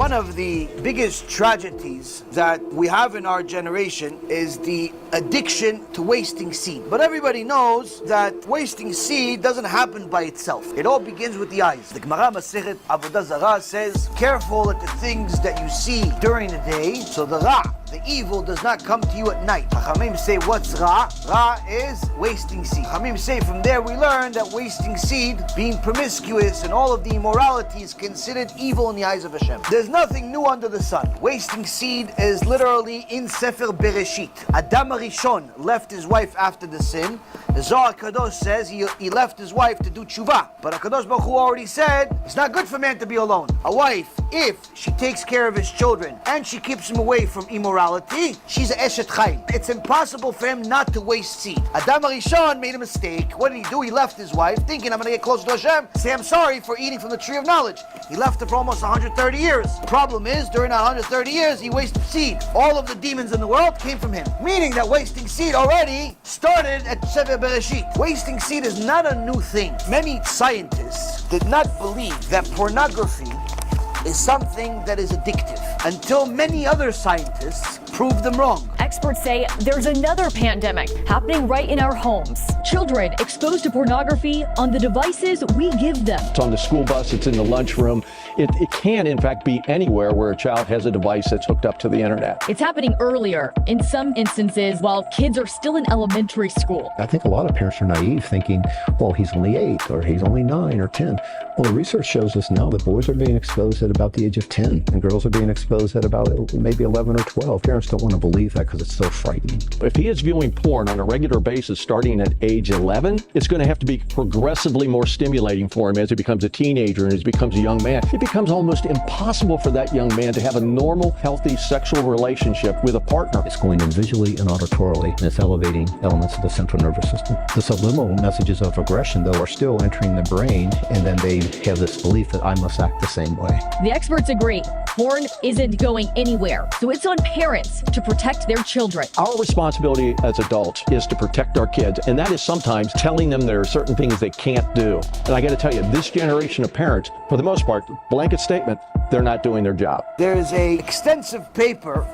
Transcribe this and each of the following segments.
One of the biggest tragedies that we have in our generation is the addiction to wasting seed. But everybody knows that wasting seed doesn't happen by itself. It all begins with the eyes. The Gemara Masechet Avodah Zarah says, careful at the things that you see during the day, so the Ra, the evil, does not come to you at night. Chachamim say, what's Ra? Ra is wasting seed. Chachamim say, from there we learn that wasting seed, being promiscuous and all of the immorality, is considered evil in the eyes of Hashem. There's nothing new under the sun. Wasting seed is literally in Sefer Bereshit. Adam Rishon left his wife after the sin. The Zohar Kadosh says he left his wife to do tshuva. But HaKadosh Baruch Hu already said, it's not good for man to be alone. A wife, if she takes care of his children and she keeps him away from immorality, she's a Eshet Chayil. It's impossible for him not to waste seed. Adam Rishon made a mistake. What did he do? He left his wife thinking, I'm going to get closer to Hashem. Say, I'm sorry for eating from the tree of knowledge. He left her for almost 130 years. Problem is, during that 130 years, he wasted seed. All of the demons in the world came from him. Meaning that wasting seed already started at Sefer Bereshit. Wasting seed is not a new thing. Many scientists did not believe that pornography is something that is addictive until many other scientists proved them wrong. Experts say there's another pandemic happening right in our homes. Children exposed to pornography on the devices we give them. It's on the school bus, it's in the lunchroom. It can, in fact, be anywhere where a child has a device that's hooked up to the internet. It's happening earlier, in some instances, while kids are still in elementary school. I think a lot of parents are naive, thinking, well, he's only 8, or he's only 9 or 10. Well, the research shows us now that boys are being exposed at about the age of 10, and girls are being exposed at about maybe 11 or 12. Parents don't want to believe that because it's so frightening. If he is viewing porn on a regular basis starting at age 11, it's going to have to be progressively more stimulating for him as he becomes a teenager and as he becomes a young man. It becomes almost impossible for that young man to have a normal, healthy sexual relationship with a partner. It's going in visually and auditorily, and it's elevating elements of the central nervous system. The subliminal messages of aggression, though, are still entering the brain, and then they have this belief that I must act the same way. The experts agree. Porn isn't going anywhere, so it's on parents to protect their children. Our responsibility as adults is to protect our kids, and that is sometimes telling them there are certain things they can't do. And I got to tell you, this generation of parents, for the most part, blanket statement, they're not doing their job. There's an extensive paper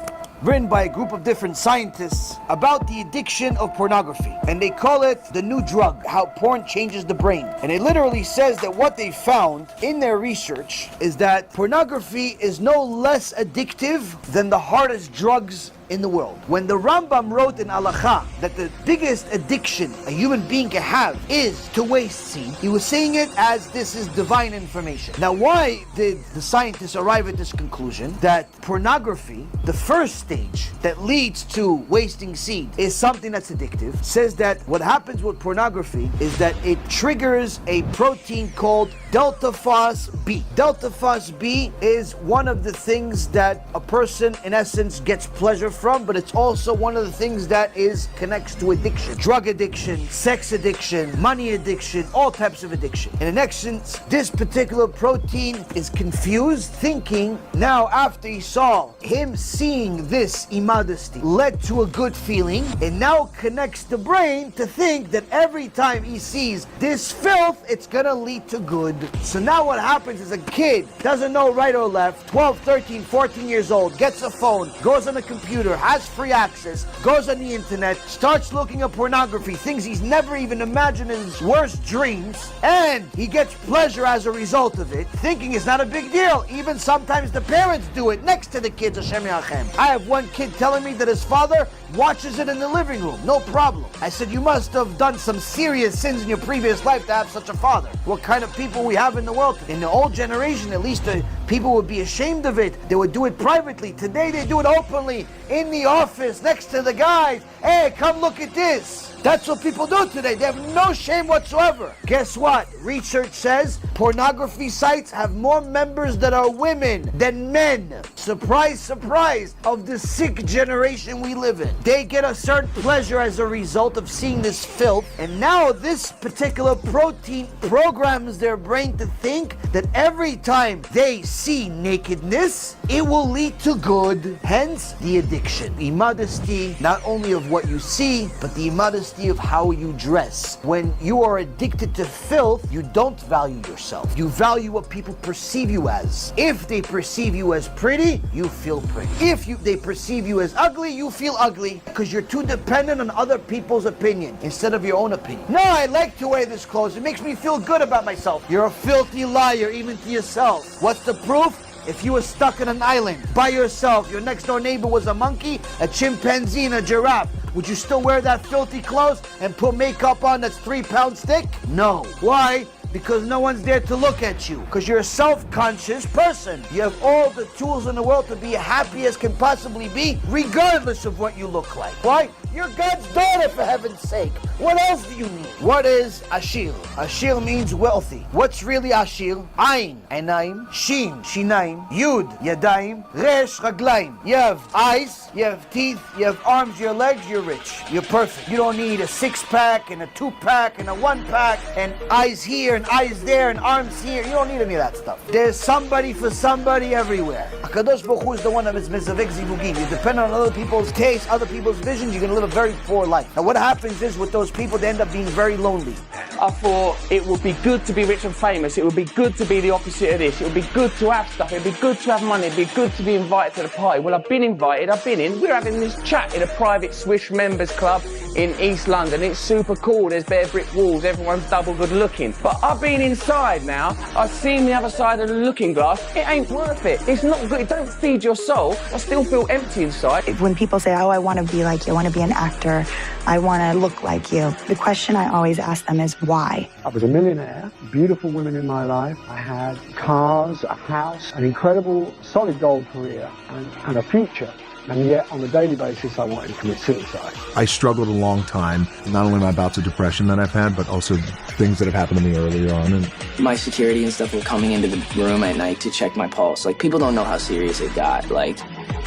written by a group of different scientists about the addiction of pornography. And they call it the new drug, how porn changes the brain. And it literally says that what they found in their research is that pornography is no less addictive than the hardest drugs in the world. When the Rambam wrote in Halakha that the biggest addiction a human being can have is to waste seed, he was saying it as this is divine information. Now, why did the scientists arrive at this conclusion? That pornography, the first stage that leads to wasting seed, is something that's addictive. Says that what happens with pornography is that it triggers a protein called delta Fos-B. Delta Fos-B is one of the things that a person, in essence, gets pleasure from, but it's also one of the things that connects to addiction. Drug addiction, sex addiction, money addiction, all types of addiction. And in essence, this particular protein is confused, thinking now after he saw him seeing this immodesty led to a good feeling, it now connects the brain to think that every time he sees this filth, it's gonna lead to good. So now what happens is a kid doesn't know right or left, 12, 13, 14 years old, gets a phone, goes on a computer, has free access, goes on the internet, starts looking at pornography, things he's never even imagined in his worst dreams, and he gets pleasure as a result of it, thinking it's not a big deal. Even sometimes the parents do it next to the kids, Hashem Yachem. I have one kid telling me that his father watches it in the living room, no problem. I said, you must have done some serious sins in your previous life to have such a father. What kind of people we have in the world? In the old generation, at least the people would be ashamed of it. They would do it privately. Today they do it openly, in the office, next to the guys. Hey, come look at this. That's what people do today. They have no shame whatsoever. Guess what? Research says pornography sites have more members that are women than men. Surprise, surprise, of the sick generation we live in. They get a certain pleasure as a result of seeing this filth, and now this particular protein programs their brain to think that every time they see nakedness, it will lead to good. Hence, the addiction. Immodesty, not only of what you see, but the immodesty modesty of how you dress. When you are addicted to filth, you don't value yourself. You value what people perceive you as. If they perceive you as pretty, you feel pretty. If they perceive you as ugly, you feel ugly, because you're too dependent on other people's opinion instead of your own opinion. No, I like to wear this clothes. It makes me feel good about myself. You're a filthy liar, even to yourself. What's the proof? If you were stuck on an island by yourself, your next door neighbor was a monkey, a chimpanzee, and a giraffe, would you still wear that filthy clothes and put makeup on that's 3 pounds thick? No. Why? Because no one's there to look at you. Because you're a self-conscious person. You have all the tools in the world to be happy as can possibly be, regardless of what you look like. Why? You're God's daughter, for heaven's sake. What else do you need? What is Ashir? Ashir means wealthy. What's really Ashir? Ayin, Enaim, Shin, Shinaim, Yud, Yadayim, Resh, Raglaim. You have eyes, you have teeth, you have arms, your legs, you're rich. You're perfect. You don't need a 6-pack and a 2-pack and a 1-pack and eyes here and eyes there and arms here. You don't need any of that stuff. There's somebody for somebody everywhere. HaKadosh Baruch Hu is the one that is mezavek zivugim. You depend on other people's taste, other people's visions, you're going to live a very poor life. Now what happens is with those people, they end up being very lonely. I thought it would be good to be rich and famous. It would be good to be the opposite of this. It would be good to have stuff. It would be good to have money. It would be good to be invited to the party. Well, I've been invited. I've been in. We're having this chat in a private Swish members club in East London. It's super cool. There's bare brick walls. Everyone's double good looking. But I've been inside now. I've seen the other side of the looking glass. It ain't worth it. It's not good. It don't feed your soul. I still feel empty inside. When people say, oh, I want to be like you, I want to be an actor, I want to look like you, the question I always ask them is why? I was a millionaire, beautiful women in my life. I had cars, a house, an incredible solid gold career, and a future. And yet, on a daily basis, I wanted to commit suicide. I struggled a long time, not only my bouts of depression that I've had, but also things that have happened to me earlier on. And my security and stuff were coming into the room at night to check my pulse. Like, people don't know how serious it got. Like,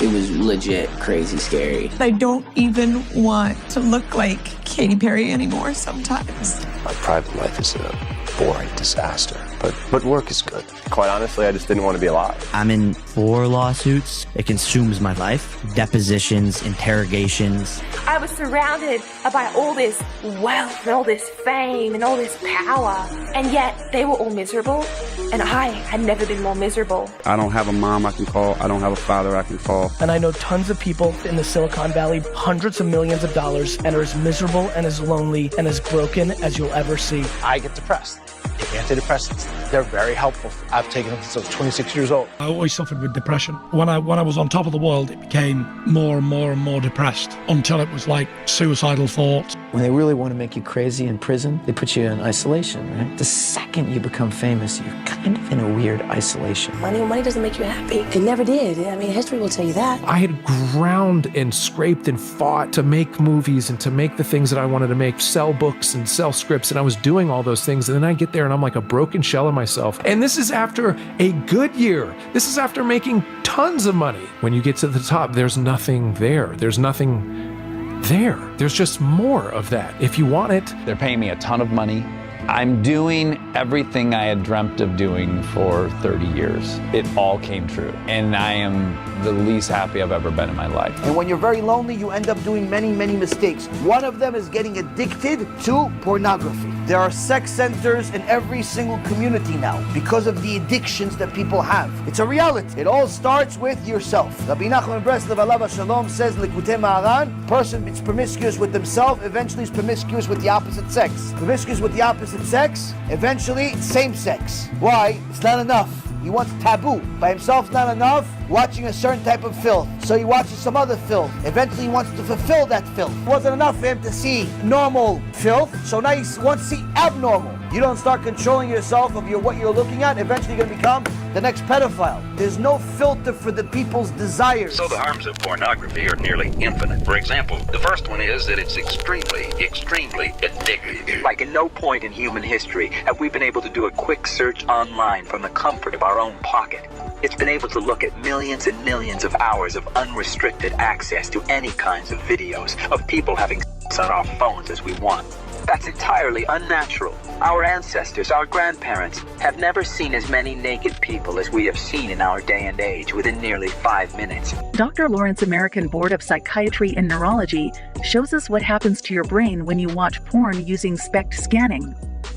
it was legit crazy scary. I don't even want to look like Katy Perry anymore sometimes. My private life is a boring disaster, but work is good. Quite honestly, I just didn't want to be alive. I'm in 4 lawsuits. It consumes my life. Depositions, interrogations. I was surrounded by all this wealth and all this fame and all this power, and yet they were all miserable, and I had never been more miserable. I don't have a mom I can call. I don't have a father I can call. And I know tons of people in the Silicon Valley, hundreds of millions of dollars, and are as miserable and as lonely and as broken as you'll ever see. I get depressed. Antidepressants, they're very helpful. I've taken them since I was 26 years old. I always suffered with depression. When I was on top of the world, it became more and more and more depressed until it was like suicidal thoughts. When they really want to make you crazy in prison, they put you in isolation, right? The second you become famous, you're kind of in a weird isolation. Money doesn't make you happy. It never did. I mean, history will tell you that. I had ground and scraped and fought to make movies and to make the things that I wanted to make, sell books and sell scripts, and I was doing all those things, and then I get there and I'm like a broken shell of myself. And this is after a good year. This is after making tons of money. When you get to the top, there's nothing there. There's nothing there. There's just more of that. If you want it. They're paying me a ton of money. I'm doing everything I had dreamt of doing for 30 years. It all came true. And I am the least happy I've ever been in my life. And when you're very lonely, you end up doing many, many mistakes. One of them is getting addicted to pornography. There are sex centers in every single community now because of the addictions that people have. It's a reality. It all starts with yourself. Rabbi Nachman Breslev Alav Shalom says, Likutei Maharan, person is promiscuous with himself, eventually is promiscuous with the opposite sex. Promiscuous with the opposite sex, eventually same sex. Why? It's not enough. He wants taboo. By himself, not enough. Watching a certain type of filth. So he watches some other filth. Eventually he wants to fulfill that filth. It wasn't enough for him to see normal filth, so now he wants to see abnormal. You don't start controlling yourself of what you're looking at, eventually you're going to become the next pedophile. There's no filter for the people's desires. So the harms of pornography are nearly infinite. For example, the first one is that it's extremely addictive. Like at no point in human history have we been able to do a quick search online from the comfort of our own pocket. It's been able to look at millions and millions of hours of unrestricted access to any kinds of videos of people having sex on our phones as we want. That's entirely unnatural. Our ancestors, our grandparents, have never seen as many naked people as we have seen in our day and age within nearly 5 minutes. Dr. Lawrence American Board of Psychiatry and Neurology shows us what happens to your brain when you watch porn using SPECT scanning.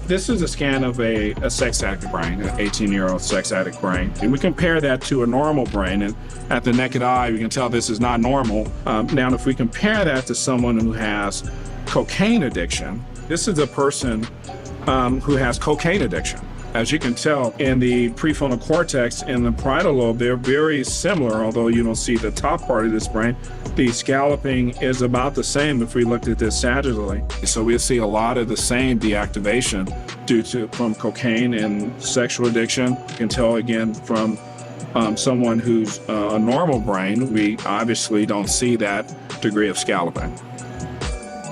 This is a scan of a sex addict brain, an 18-year-old sex addict brain. And we compare that to a normal brain, and at the naked eye, we can tell this is not normal. Now, if we compare that to someone who has cocaine addiction, this is a person who has cocaine addiction. As you can tell, in the prefrontal cortex and the parietal lobe, they're very similar, although you don't see the top part of this brain. The scalloping is about the same if we looked at this sagittally. So we see a lot of the same deactivation from cocaine and sexual addiction. You can tell again from someone who's a normal brain, we obviously don't see that degree of scalloping.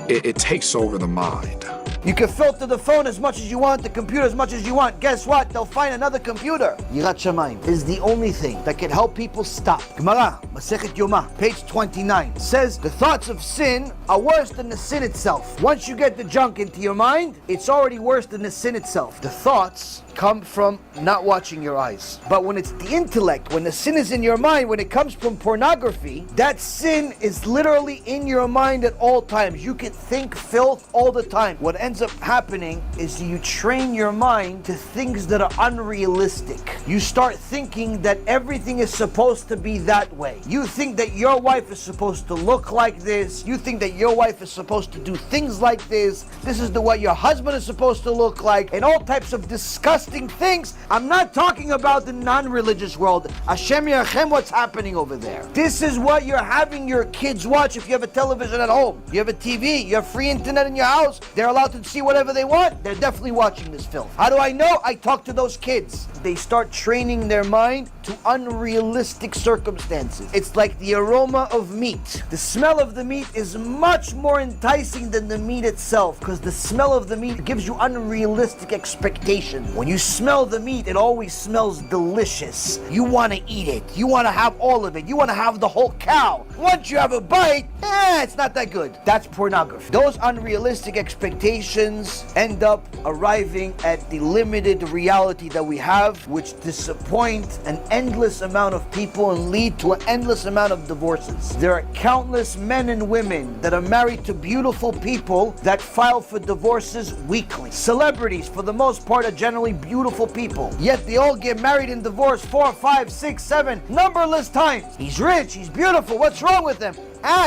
It takes over the mind. You can filter the phone as much as you want, the computer as much as you want. Guess what? They'll find another computer. Yirat Shamayim is the only thing that can help people stop. Gemara, Masechet Yoma, page 29, says the thoughts of sin are worse than the sin itself. Once you get the junk into your mind, it's already worse than the sin itself. The thoughts come from not watching your eyes. But when it's the intellect, when the sin is in your mind, when it comes from pornography, that sin is literally in your mind at all times. You can think filth all the time. What ends up happening is you train your mind to things that are unrealistic. You start thinking that everything is supposed to be that way. You think that your wife is supposed to look like this. You think that your wife is supposed to do things like this. This is the way your husband is supposed to look like, and all types of disgusting things. I'm not talking about the non-religious world. Hashem Yerachem, what's happening over there? This is what you're having your kids watch if you have a television at home. You have a TV, you have free internet in your house. They're allowed to see whatever they want. They're definitely watching this film. How do I know? I talk to those kids. They start training their mind to unrealistic circumstances. It's like the aroma of meat. The smell of the meat is much more enticing than the meat itself, because the smell of the meat gives you unrealistic expectation. When you smell the meat, it always smells delicious. You want to eat it. You want to have all of it. You want to have the whole cow. Once you have a bite, it's not that good. That's pornography. Those unrealistic expectations end up arriving at the limited reality that we have, which disappoint an endless amount of people and lead to an endless amount of divorces. There are countless men and women that are married to beautiful people that file for divorces weekly. Celebrities, for the most part, are generally beautiful people, yet they all get married and divorced 4, 5, 6, 7 numberless times. He's rich, he's beautiful, what's wrong with him?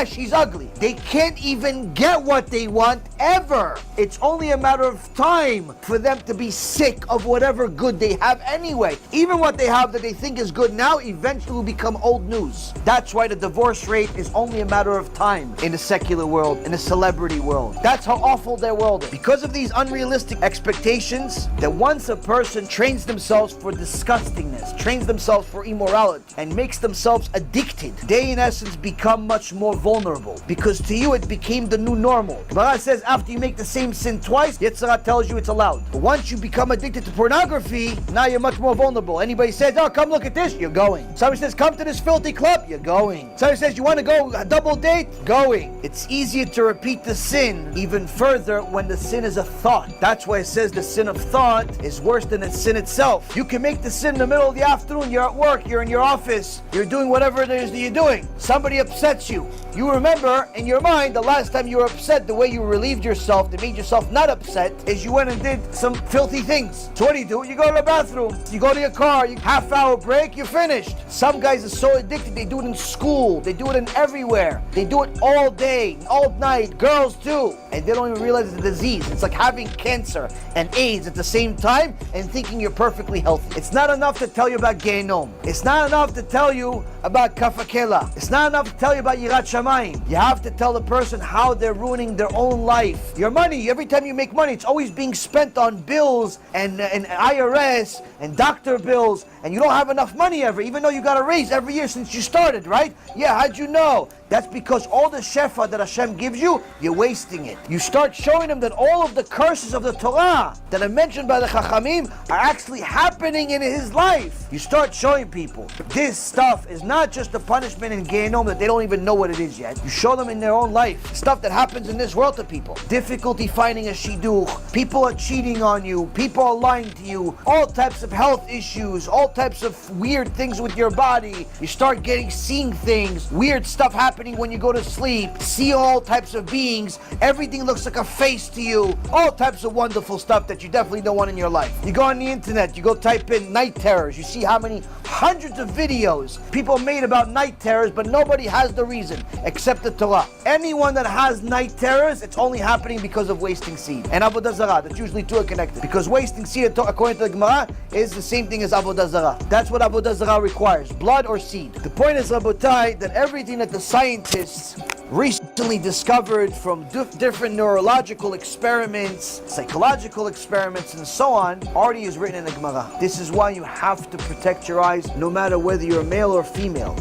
She's ugly. They can't even get what they want ever. It's only a matter of time for them to be sick of whatever good they have anyway. Even what they have that they think is good now eventually will become old news. That's why the divorce rate is only a matter of time in the secular world, in the celebrity world. That's how awful their world is. Because of these unrealistic expectations, that once a person trains themselves for disgustingness, trains themselves for immorality, and makes themselves addicted, they in essence become much more vulnerable, because to you it became the new normal. Gemara says after you make the same sin twice, Yetzirah tells you it's allowed. But once you become addicted to pornography, now you're much more vulnerable. Anybody says, oh, come look at this, you're going. Somebody says, come to this filthy club, you're going. Somebody says, you want to go a double date, going. It's easier to repeat the sin even further when the sin is a thought. That's why it says the sin of thought is worse than the sin itself. You can make the sin in the middle of the afternoon, you're at work, you're in your office, you're doing whatever it is that you're doing. Somebody upsets you. You remember in your mind the last time you were upset, the way you relieved yourself that made yourself not upset is you went and did some filthy things. So what do? You go to the bathroom, you go to your car, you half-hour break, you're finished. Some guys are so addicted, they do it in school, they do it in everywhere. They do it all day, all night, girls too. And they don't even realize it's a disease. It's like having cancer and AIDS at the same time and thinking you're perfectly healthy. It's not enough to tell you about Gehenom. It's not enough to tell you about Kafakela. It's not enough to tell you about Yirat Shamayim. You have to tell the person how they're ruining their own life. Your money, every time you make money, it's always being spent on bills and IRS and doctor bills, and you don't have enough money ever, even though you got a raise every year since you started, right? Yeah, how'd you know? That's because all the shefa that Hashem gives you, you're wasting it. You start showing them that all of the curses of the Torah that are mentioned by the Chachamim are actually happening in his life. You start showing people this stuff is not just a punishment in Gehenom that they don't even know what it is yet. You show them in their own life stuff that happens in this world to people. Difficulty finding a shidduch, people are cheating on you, people are lying to you, all types of health issues, all types of weird things with your body. You start seeing things, weird stuff happening when you go to sleep, see all types of beings, everything looks like a face to you, all types of wonderful stuff that you definitely don't want in your life. You go on the internet, you go type in night terrors, you see how many hundreds of videos people made about night terrors, but nobody has the reason except the Torah. Anyone that has night terrors, it's only happening because of wasting seed. And Avodah Zarah, that's usually two are connected. Because wasting seed, according to the Gemara, is the same thing as Avodah Zarah. That's what Avodah Zarah requires, blood or seed. The point is, Rabotai, that everything that the scientists recently discovered from different neurological experiments, psychological experiments, and so on, already is written in the Gemara. This is why you have to protect your eyes, no matter whether you're male or female.